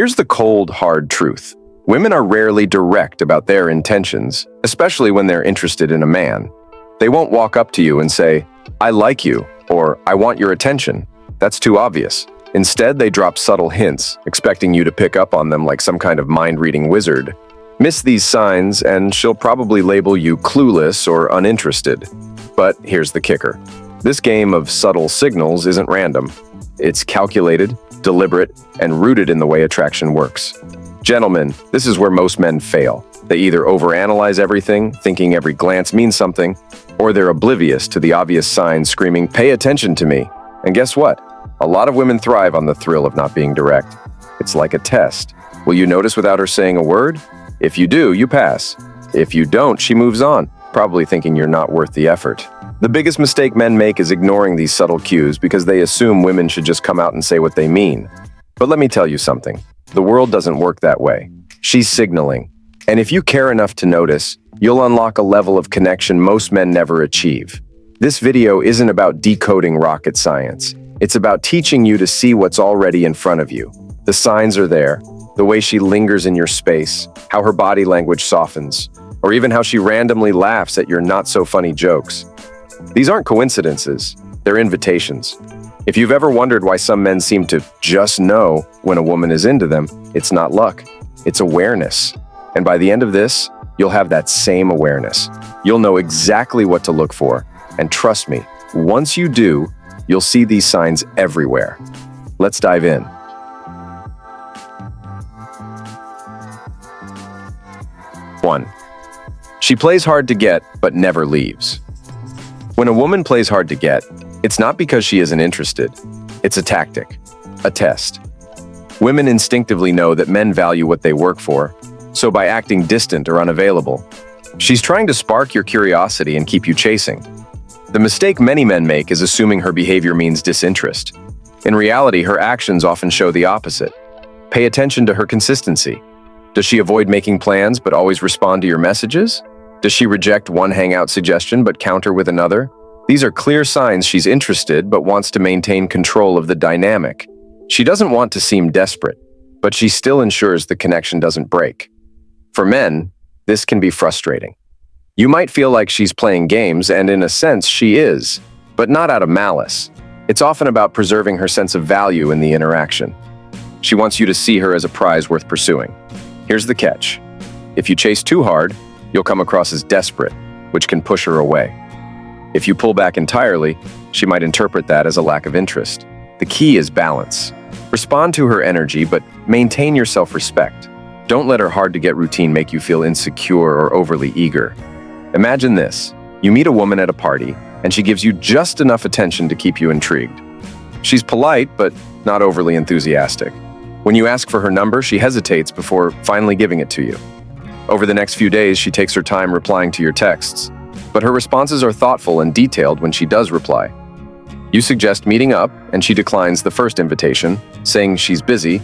Here's the cold, hard truth. Women are rarely direct about their intentions, especially when they're interested in a man. They won't walk up to you and say, "I like you," or "I want your attention." That's too obvious. Instead, they drop subtle hints, expecting you to pick up on them like some kind of mind-reading wizard. Miss these signs, and she'll probably label you clueless or uninterested. But here's the kicker. This game of subtle signals isn't random. It's calculated, deliberate, and rooted in the way attraction works. Gentlemen, this is where most men fail. They either overanalyze everything, thinking every glance means something, or they're oblivious to the obvious signs screaming, "Pay attention to me." And guess what? A lot of women thrive on the thrill of not being direct. It's like a test. Will you notice without her saying a word? If you do, you pass. If you don't, she moves on, probably thinking you're not worth the effort. The biggest mistake men make is ignoring these subtle cues because they assume women should just come out and say what they mean. But let me tell you something. The world doesn't work that way. She's signaling. And if you care enough to notice, you'll unlock a level of connection most men never achieve. This video isn't about decoding rocket science. It's about teaching you to see what's already in front of you. The signs are there, the way she lingers in your space, how her body language softens, or even how she randomly laughs at your not-so-funny jokes. These aren't coincidences, they're invitations. If you've ever wondered why some men seem to just know when a woman is into them, it's not luck, it's awareness. And by the end of this, you'll have that same awareness. You'll know exactly what to look for. And trust me, once you do, you'll see these signs everywhere. Let's dive in. 1. She plays hard to get, but never leaves. When a woman plays hard to get, it's not because she isn't interested. It's a tactic, a test. Women instinctively know that men value what they work for, so by acting distant or unavailable, she's trying to spark your curiosity and keep you chasing. The mistake many men make is assuming her behavior means disinterest. In reality, her actions often show the opposite. Pay attention to her consistency. Does she avoid making plans but always respond to your messages? Does she reject one hangout suggestion but counter with another? These are clear signs she's interested but wants to maintain control of the dynamic. She doesn't want to seem desperate, but she still ensures the connection doesn't break. For men, this can be frustrating. You might feel like she's playing games, and in a sense she is, but not out of malice. It's often about preserving her sense of value in the interaction. She wants you to see her as a prize worth pursuing. Here's the catch. If you chase too hard, you'll come across as desperate, which can push her away. If you pull back entirely, she might interpret that as a lack of interest. The key is balance. Respond to her energy, but maintain your self-respect. Don't let her hard-to-get routine make you feel insecure or overly eager. Imagine this. You meet a woman at a party, and she gives you just enough attention to keep you intrigued. She's polite, but not overly enthusiastic. When you ask for her number, she hesitates before finally giving it to you. Over the next few days, she takes her time replying to your texts, but her responses are thoughtful and detailed when she does reply. You suggest meeting up, and she declines the first invitation, saying she's busy,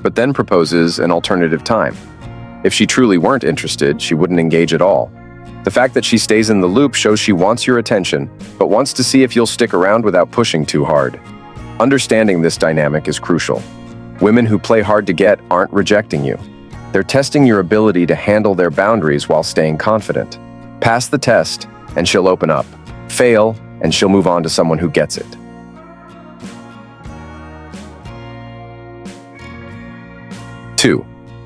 but then proposes an alternative time. If she truly weren't interested, she wouldn't engage at all. The fact that she stays in the loop shows she wants your attention, but wants to see if you'll stick around without pushing too hard. Understanding this dynamic is crucial. Women who play hard to get aren't rejecting you. They're testing your ability to handle their boundaries while staying confident. Pass the test, and she'll open up. Fail, and she'll move on to someone who gets it. 2.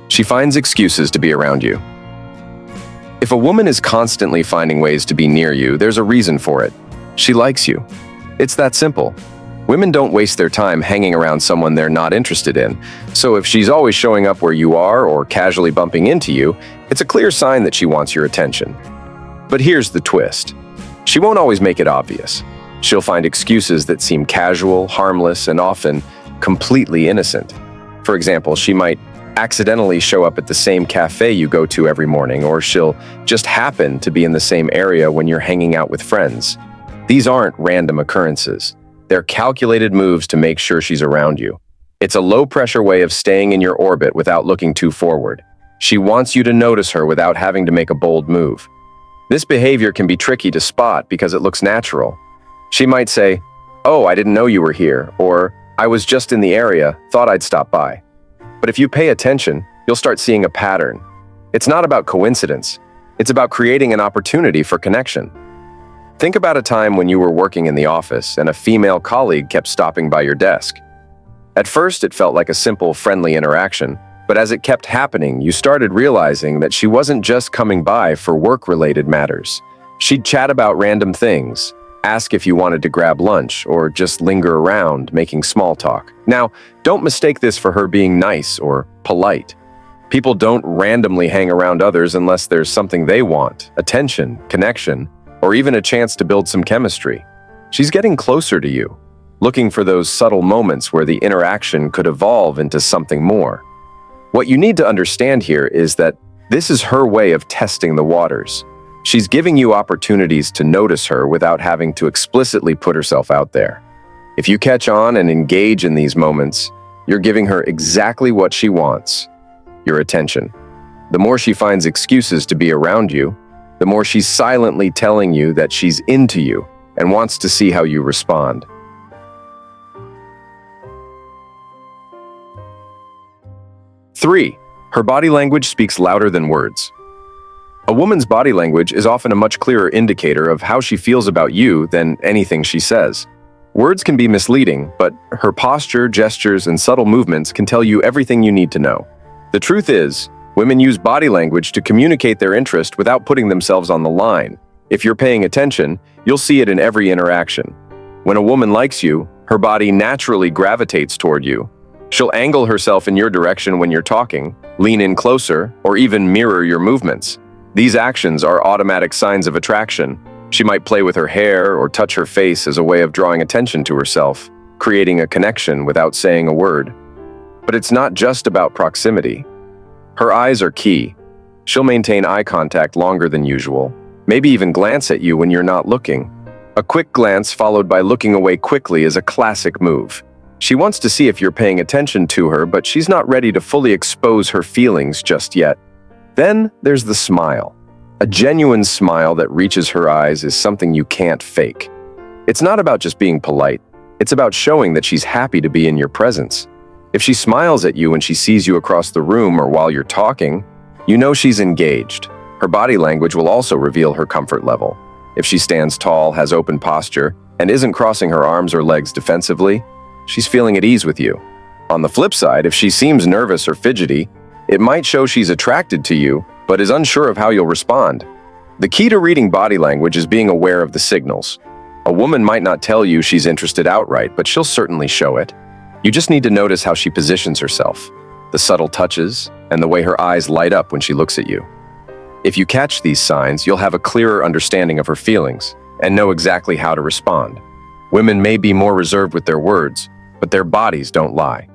She finds excuses to be around you. If a woman is constantly finding ways to be near you, there's a reason for it. She likes you. It's that simple. Women don't waste their time hanging around someone they're not interested in, so if she's always showing up where you are or casually bumping into you, it's a clear sign that she wants your attention. But here's the twist. She won't always make it obvious. She'll find excuses that seem casual, harmless, and often completely innocent. For example, she might accidentally show up at the same cafe you go to every morning, or she'll just happen to be in the same area when you're hanging out with friends. These aren't random occurrences. They're calculated moves to make sure she's around you. It's a low-pressure way of staying in your orbit without looking too forward. She wants you to notice her without having to make a bold move. This behavior can be tricky to spot because it looks natural. She might say, "Oh, I didn't know you were here," or "I was just in the area, thought I'd stop by." But if you pay attention, you'll start seeing a pattern. It's not about coincidence. It's about creating an opportunity for connection. Think about a time when you were working in the office and a female colleague kept stopping by your desk. At first, it felt like a simple, friendly interaction, but as it kept happening, you started realizing that she wasn't just coming by for work-related matters. She'd chat about random things, ask if you wanted to grab lunch, or just linger around, making small talk. Now, don't mistake this for her being nice or polite. People don't randomly hang around others unless there's something they want, attention, connection, or even a chance to build some chemistry. She's getting closer to you, looking for those subtle moments where the interaction could evolve into something more. What you need to understand here is that this is her way of testing the waters. She's giving you opportunities to notice her without having to explicitly put herself out there. If you catch on and engage in these moments, you're giving her exactly what she wants: your attention. The more she finds excuses to be around you, the more she's silently telling you that she's into you and wants to see how you respond. 3. Her body language speaks louder than words. A woman's body language is often a much clearer indicator of how she feels about you than anything she says. Words can be misleading, but her posture, gestures, and subtle movements can tell you everything you need to know. The truth is, women use body language to communicate their interest without putting themselves on the line. If you're paying attention, you'll see it in every interaction. When a woman likes you, her body naturally gravitates toward you. She'll angle herself in your direction when you're talking, lean in closer, or even mirror your movements. These actions are automatic signs of attraction. She might play with her hair or touch her face as a way of drawing attention to herself, creating a connection without saying a word. But it's not just about proximity. Her eyes are key. She'll maintain eye contact longer than usual, maybe even glance at you when you're not looking. A quick glance followed by looking away quickly is a classic move. She wants to see if you're paying attention to her, but she's not ready to fully expose her feelings just yet. Then there's the smile. A genuine smile that reaches her eyes is something you can't fake. It's not about just being polite. It's about showing that she's happy to be in your presence. If she smiles at you when she sees you across the room or while you're talking, you know she's engaged. Her body language will also reveal her comfort level. If she stands tall, has open posture, and isn't crossing her arms or legs defensively, she's feeling at ease with you. On the flip side, if she seems nervous or fidgety, it might show she's attracted to you, but is unsure of how you'll respond. The key to reading body language is being aware of the signals. A woman might not tell you she's interested outright, but she'll certainly show it. You just need to notice how she positions herself, the subtle touches, and the way her eyes light up when she looks at you. If you catch these signs, you'll have a clearer understanding of her feelings and know exactly how to respond. Women may be more reserved with their words, but their bodies don't lie.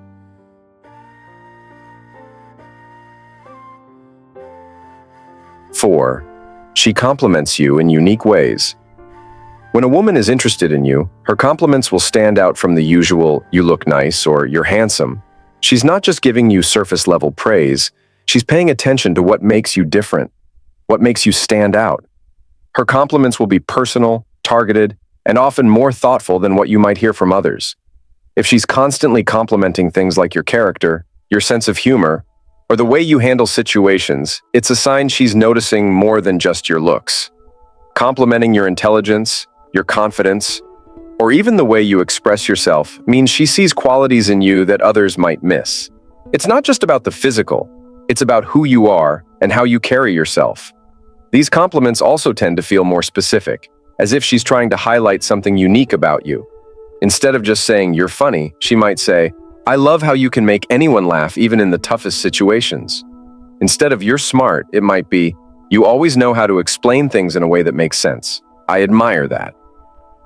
4. She compliments you in unique ways. When a woman is interested in you, her compliments will stand out from the usual "you look nice" or "you're handsome." She's not just giving you surface-level praise, she's paying attention to what makes you different, what makes you stand out. Her compliments will be personal, targeted, and often more thoughtful than what you might hear from others. If she's constantly complimenting things like your character, your sense of humor, or the way you handle situations, it's a sign she's noticing more than just your looks. Complimenting your intelligence, your confidence, or even the way you express yourself means she sees qualities in you that others might miss. It's not just about the physical, it's about who you are and how you carry yourself. These compliments also tend to feel more specific, as if she's trying to highlight something unique about you. Instead of just saying, "You're funny," she might say, "I love how you can make anyone laugh even in the toughest situations." Instead of "You're smart," it might be, "You always know how to explain things in a way that makes sense. I admire that."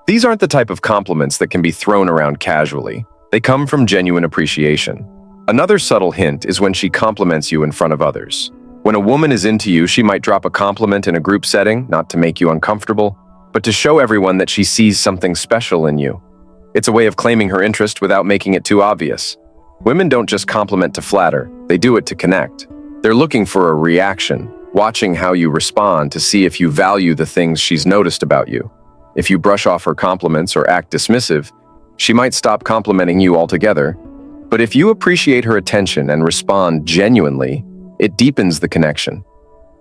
These aren't the type of compliments that can be thrown around casually. They come from genuine appreciation. Another subtle hint is when she compliments you in front of others. When a woman is into you, she might drop a compliment in a group setting, not to make you uncomfortable, but to show everyone that she sees something special in you. It's a way of claiming her interest without making it too obvious. Women don't just compliment to flatter, they do it to connect. They're looking for a reaction, watching how you respond to see if you value the things she's noticed about you. If you brush off her compliments or act dismissive, she might stop complimenting you altogether. But if you appreciate her attention and respond genuinely, it deepens the connection.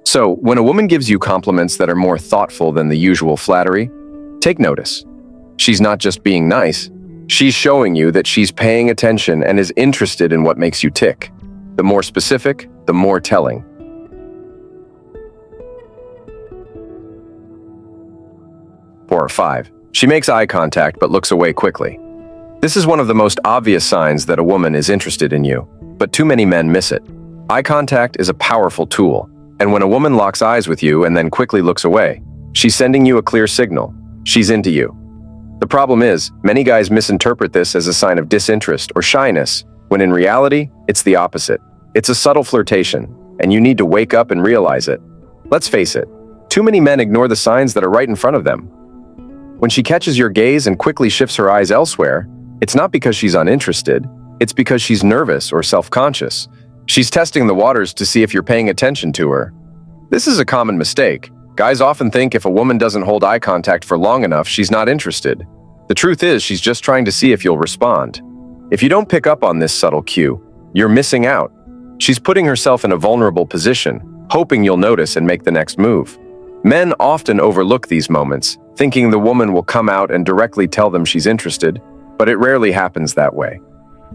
So, when a woman gives you compliments that are more thoughtful than the usual flattery, take notice. She's not just being nice, she's showing you that she's paying attention and is interested in what makes you tick. The more specific, the more telling. Or 5. She makes eye contact but looks away quickly. This is one of the most obvious signs that a woman is interested in you, but too many men miss it. Eye contact is a powerful tool, and when a woman locks eyes with you and then quickly looks away, she's sending you a clear signal. She's into you. The problem is, many guys misinterpret this as a sign of disinterest or shyness, when in reality, it's the opposite. It's a subtle flirtation, and you need to wake up and realize it. Let's face it, too many men ignore the signs that are right in front of them. When she catches your gaze and quickly shifts her eyes elsewhere, it's not because she's uninterested, it's because she's nervous or self-conscious. She's testing the waters to see if you're paying attention to her. This is a common mistake. Guys often think if a woman doesn't hold eye contact for long enough, she's not interested. The truth is, she's just trying to see if you'll respond. If you don't pick up on this subtle cue, you're missing out. She's putting herself in a vulnerable position, hoping you'll notice and make the next move. Men often overlook these moments, thinking the woman will come out and directly tell them she's interested, but it rarely happens that way.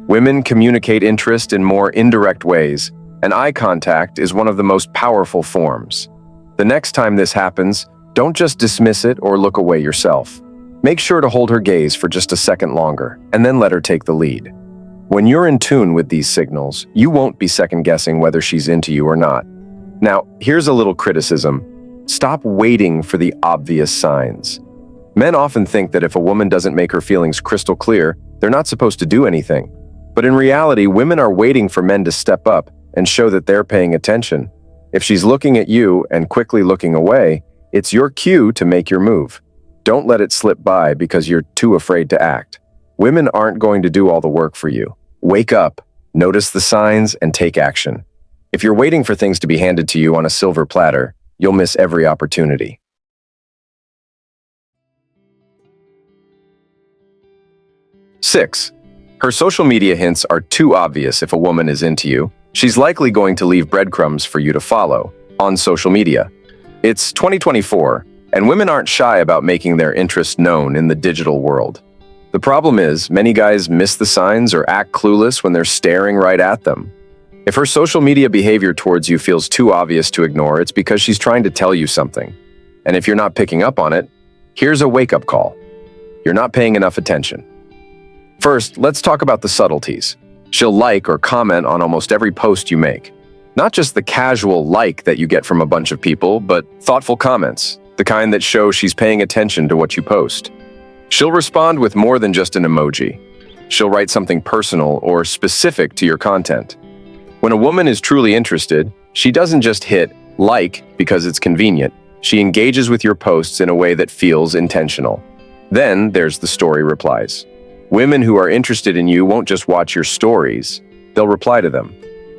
Women communicate interest in more indirect ways, and eye contact is one of the most powerful forms. The next time this happens, don't just dismiss it or look away yourself. Make sure to hold her gaze for just a second longer, and then let her take the lead. When you're in tune with these signals, you won't be second-guessing whether she's into you or not. Now, here's a little criticism. Stop waiting for the obvious signs. Men often think that if a woman doesn't make her feelings crystal clear, they're not supposed to do anything. But in reality, women are waiting for men to step up and show that they're paying attention. If she's looking at you and quickly looking away, it's your cue to make your move. Don't let it slip by because you're too afraid to act. Women aren't going to do all the work for you. Wake up, notice the signs, and take action. If you're waiting for things to be handed to you on a silver platter, you'll miss every opportunity. 6. Her social media hints are too obvious if a woman is into you. She's likely going to leave breadcrumbs for you to follow on social media. It's 2024, and women aren't shy about making their interest known in the digital world. The problem is, many guys miss the signs or act clueless when they're staring right at them. If her social media behavior towards you feels too obvious to ignore, it's because she's trying to tell you something. And if you're not picking up on it, here's a wake-up call. You're not paying enough attention. First, let's talk about the subtleties. She'll like or comment on almost every post you make. Not just the casual like that you get from a bunch of people, but thoughtful comments, the kind that show she's paying attention to what you post. She'll respond with more than just an emoji. She'll write something personal or specific to your content. When a woman is truly interested, she doesn't just hit like because it's convenient. She engages with your posts in a way that feels intentional. Then there's the story replies. Women who are interested in you won't just watch your stories, they'll reply to them.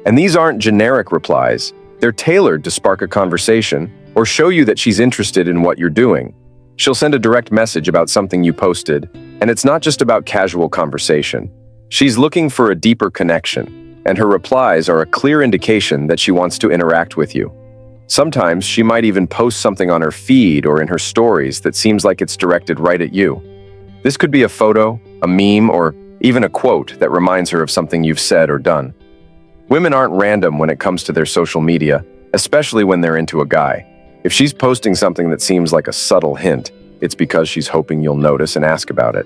And these aren't generic replies, they're tailored to spark a conversation or show you that she's interested in what you're doing. She'll send a direct message about something you posted, and it's not just about casual conversation. She's looking for a deeper connection, and her replies are a clear indication that she wants to interact with you. Sometimes she might even post something on her feed or in her stories that seems like it's directed right at you. This could be a photo, a meme, or even a quote that reminds her of something you've said or done. Women aren't random when it comes to their social media, especially when they're into a guy. If she's posting something that seems like a subtle hint, it's because she's hoping you'll notice and ask about it.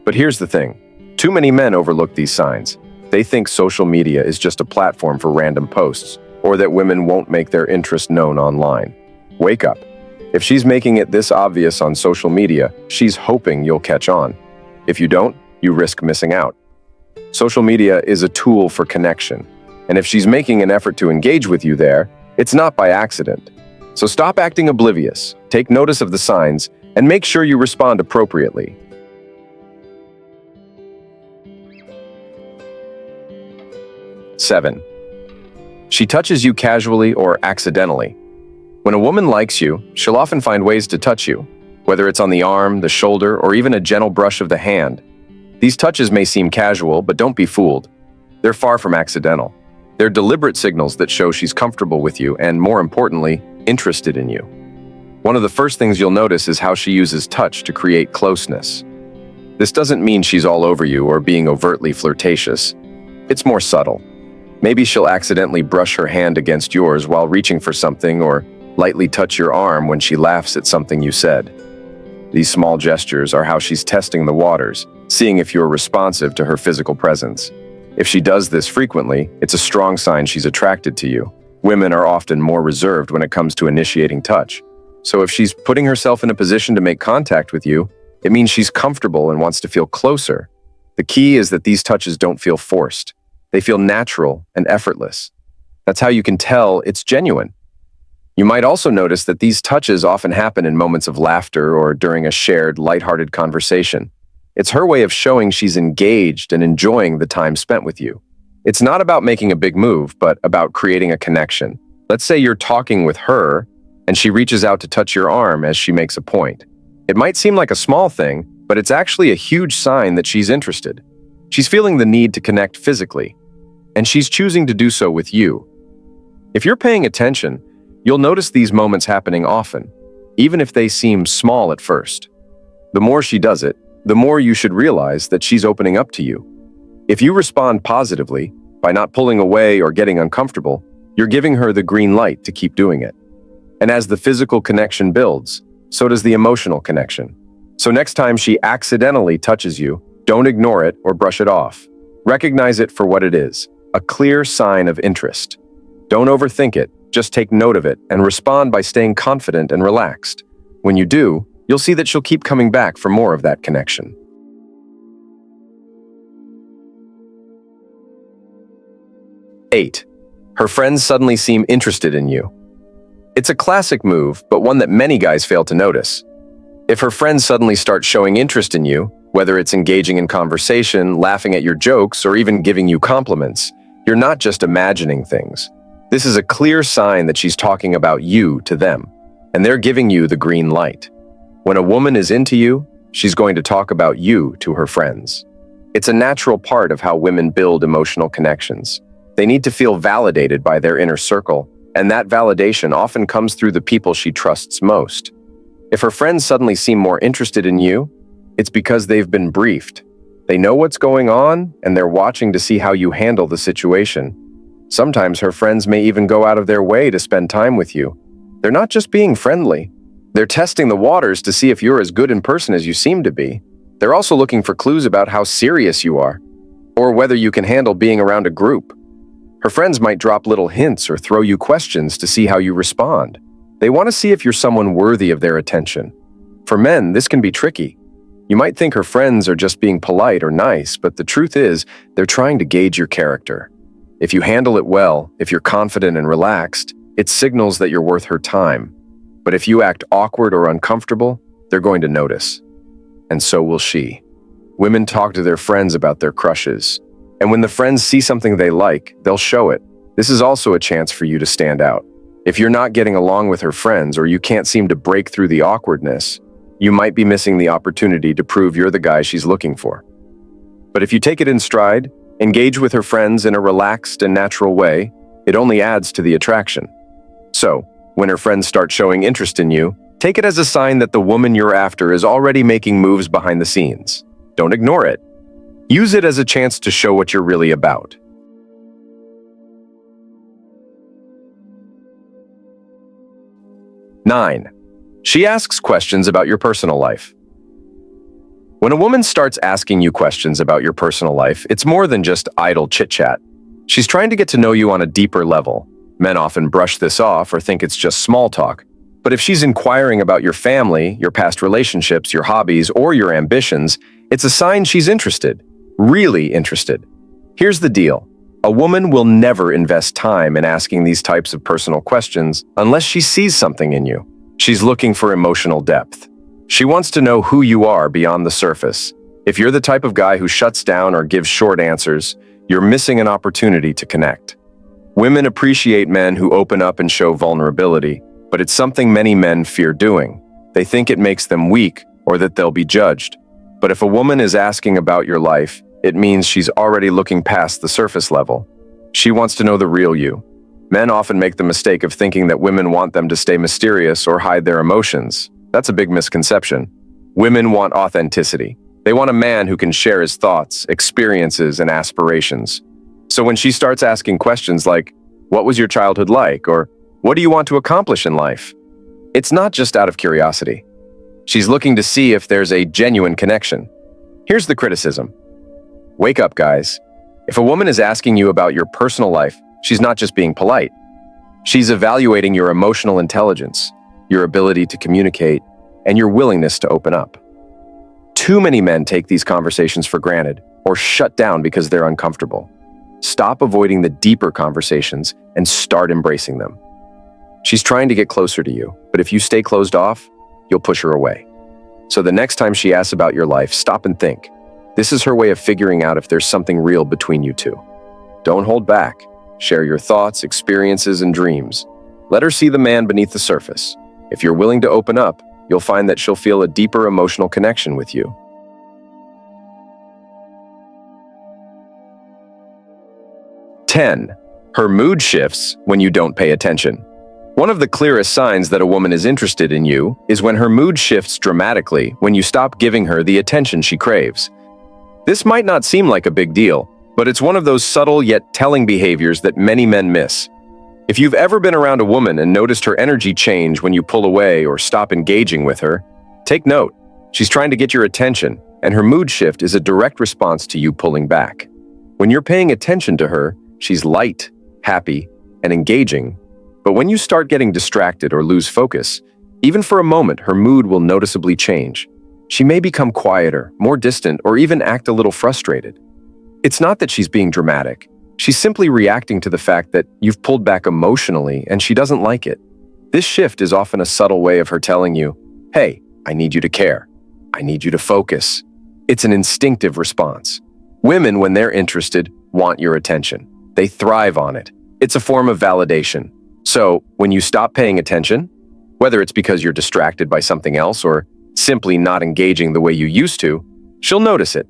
But here's the thing. Too many men overlook these signs. They think social media is just a platform for random posts, or that women won't make their interest known online. Wake up. If she's making it this obvious on social media, she's hoping you'll catch on. If you don't, you risk missing out. Social media is a tool for connection, and if she's making an effort to engage with you there, it's not by accident. So stop acting oblivious, take notice of the signs, and make sure you respond appropriately. 7. She touches you casually or accidentally. When a woman likes you, she'll often find ways to touch you, whether it's on the arm, the shoulder, or even a gentle brush of the hand. These touches may seem casual, but don't be fooled. They're far from accidental. They're deliberate signals that show she's comfortable with you and, more importantly, interested in you. One of the first things you'll notice is how she uses touch to create closeness. This doesn't mean she's all over you or being overtly flirtatious. It's more subtle. Maybe she'll accidentally brush her hand against yours while reaching for something, or lightly touch your arm when she laughs at something you said. These small gestures are how she's testing the waters, seeing if you're responsive to her physical presence. If she does this frequently, it's a strong sign she's attracted to you. Women are often more reserved when it comes to initiating touch. So if she's putting herself in a position to make contact with you, it means she's comfortable and wants to feel closer. The key is that these touches don't feel forced. They feel natural and effortless. That's how you can tell it's genuine. You might also notice that these touches often happen in moments of laughter or during a shared, lighthearted conversation. It's her way of showing she's engaged and enjoying the time spent with you. It's not about making a big move, but about creating a connection. Let's say you're talking with her, and she reaches out to touch your arm as she makes a point. It might seem like a small thing, but it's actually a huge sign that she's interested. She's feeling the need to connect physically, and she's choosing to do so with you. If you're paying attention, you'll notice these moments happening often, even if they seem small at first. The more she does it, the more you should realize that she's opening up to you. If you respond positively, by not pulling away or getting uncomfortable, you're giving her the green light to keep doing it. And as the physical connection builds, so does the emotional connection. So next time she accidentally touches you, don't ignore it or brush it off. Recognize it for what it is, a clear sign of interest. Don't overthink it, just take note of it and respond by staying confident and relaxed. When you do, you'll see that she'll keep coming back for more of that connection. 8. Her friends suddenly seem interested in you. It's a classic move, but one that many guys fail to notice. If her friends suddenly start showing interest in you, whether it's engaging in conversation, laughing at your jokes, or even giving you compliments, you're not just imagining things. This is a clear sign that she's talking about you to them, and they're giving you the green light. When a woman is into you, she's going to talk about you to her friends. It's a natural part of how women build emotional connections. They need to feel validated by their inner circle, and that validation often comes through the people she trusts most. If her friends suddenly seem more interested in you, it's because they've been briefed. They know what's going on, and they're watching to see how you handle the situation. Sometimes her friends may even go out of their way to spend time with you. They're not just being friendly. They're testing the waters to see if you're as good in person as you seem to be. They're also looking for clues about how serious you are, or whether you can handle being around a group. Her friends might drop little hints or throw you questions to see how you respond. They want to see if you're someone worthy of their attention. For men, this can be tricky. You might think her friends are just being polite or nice, but the truth is, they're trying to gauge your character. If you handle it well, if you're confident and relaxed, it signals that you're worth her time. But if you act awkward or uncomfortable, they're going to notice. And so will she. Women talk to their friends about their crushes. And when the friends see something they like, they'll show it. This is also a chance for you to stand out. If you're not getting along with her friends or you can't seem to break through the awkwardness, you might be missing the opportunity to prove you're the guy she's looking for. But if you take it in stride, engage with her friends in a relaxed and natural way, it only adds to the attraction. So, when her friends start showing interest in you, take it as a sign that the woman you're after is already making moves behind the scenes. Don't ignore it. Use it as a chance to show what you're really about. 9. She asks questions about your personal life. When a woman starts asking you questions about your personal life, it's more than just idle chit-chat. She's trying to get to know you on a deeper level. Men often brush this off or think it's just small talk. But if she's inquiring about your family, your past relationships, your hobbies, or your ambitions, it's a sign she's interested. Really interested. Here's the deal. A woman will never invest time in asking these types of personal questions unless she sees something in you. She's looking for emotional depth. She wants to know who you are beyond the surface. If you're the type of guy who shuts down or gives short answers, you're missing an opportunity to connect. Women appreciate men who open up and show vulnerability, but it's something many men fear doing. They think it makes them weak or that they'll be judged. But if a woman is asking about your life, It means she's already looking past the surface level. She wants to know the real you. Men often make the mistake of thinking that women want them to stay mysterious or hide their emotions. That's a big misconception. Women want authenticity. They want a man who can share his thoughts, experiences, and aspirations. So when she starts asking questions like, "What was your childhood like?" or "What do you want to accomplish in life?" it's not just out of curiosity. She's looking to see if there's a genuine connection. Here's the criticism. Wake up, guys. If a woman is asking you about your personal life, she's not just being polite. She's evaluating your emotional intelligence, your ability to communicate, and your willingness to open up. Too many men take these conversations for granted or shut down because they're uncomfortable. Stop avoiding the deeper conversations and start embracing them. She's trying to get closer to you, but if you stay closed off, you'll push her away. So the next time she asks about your life, stop and think. This is her way of figuring out if there's something real between you two. Don't hold back. Share your thoughts, experiences, and dreams. Let her see the man beneath the surface. If you're willing to open up, you'll find that she'll feel a deeper emotional connection with you. 10. Her mood shifts when you don't pay attention. One of the clearest signs that a woman is interested in you is when her mood shifts dramatically when you stop giving her the attention she craves. This might not seem like a big deal, but it's one of those subtle yet telling behaviors that many men miss. If you've ever been around a woman and noticed her energy change when you pull away or stop engaging with her, take note. She's trying to get your attention, and her mood shift is a direct response to you pulling back. When you're paying attention to her, she's light, happy, and engaging. But when you start getting distracted or lose focus, even for a moment, her mood will noticeably change. She may become quieter, more distant, or even act a little frustrated. It's not that she's being dramatic. She's simply reacting to the fact that you've pulled back emotionally and she doesn't like it. This shift is often a subtle way of her telling you, "Hey, I need you to care. I need you to focus." It's an instinctive response. Women, when they're interested, want your attention. They thrive on it. It's a form of validation. So, when you stop paying attention, whether it's because you're distracted by something else or simply not engaging the way you used to, she'll notice it.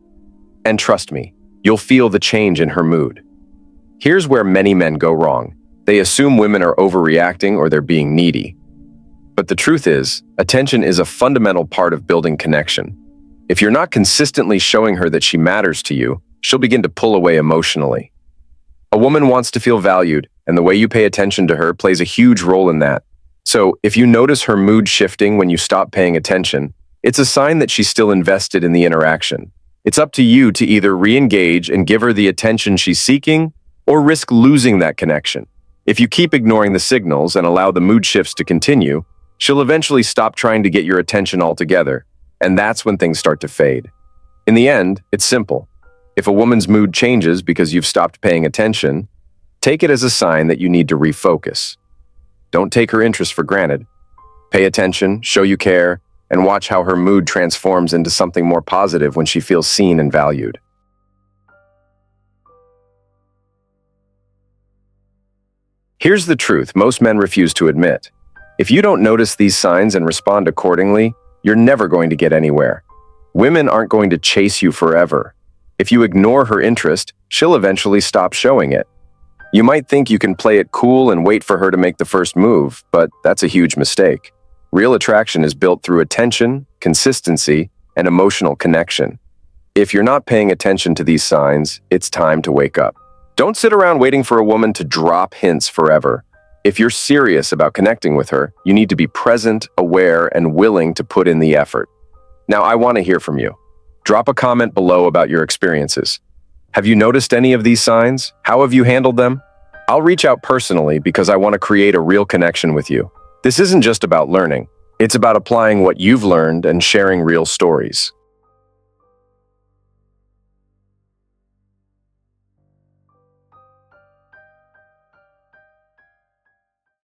And trust me, you'll feel the change in her mood. Here's where many men go wrong. They assume women are overreacting or they're being needy. But the truth is, attention is a fundamental part of building connection. If you're not consistently showing her that she matters to you, she'll begin to pull away emotionally. A woman wants to feel valued, and the way you pay attention to her plays a huge role in that. So, if you notice her mood shifting when you stop paying attention, it's a sign that she's still invested in the interaction. It's up to you to either re-engage and give her the attention she's seeking, or risk losing that connection. If you keep ignoring the signals and allow the mood shifts to continue, she'll eventually stop trying to get your attention altogether, and that's when things start to fade. In the end, it's simple. If a woman's mood changes because you've stopped paying attention, take it as a sign that you need to refocus. Don't take her interest for granted. Pay attention, show you care, and watch how her mood transforms into something more positive when she feels seen and valued. Here's the truth most men refuse to admit. If you don't notice these signs and respond accordingly, you're never going to get anywhere. Women aren't going to chase you forever. If you ignore her interest, she'll eventually stop showing it. You might think you can play it cool and wait for her to make the first move, but that's a huge mistake. Real attraction is built through attention, consistency, and emotional connection. If you're not paying attention to these signs, it's time to wake up. Don't sit around waiting for a woman to drop hints forever. If you're serious about connecting with her, you need to be present, aware, and willing to put in the effort. Now, I want to hear from you. Drop a comment below about your experiences. Have you noticed any of these signs? How have you handled them? I'll reach out personally because I want to create a real connection with you. This isn't just about learning. It's about applying what you've learned and sharing real stories.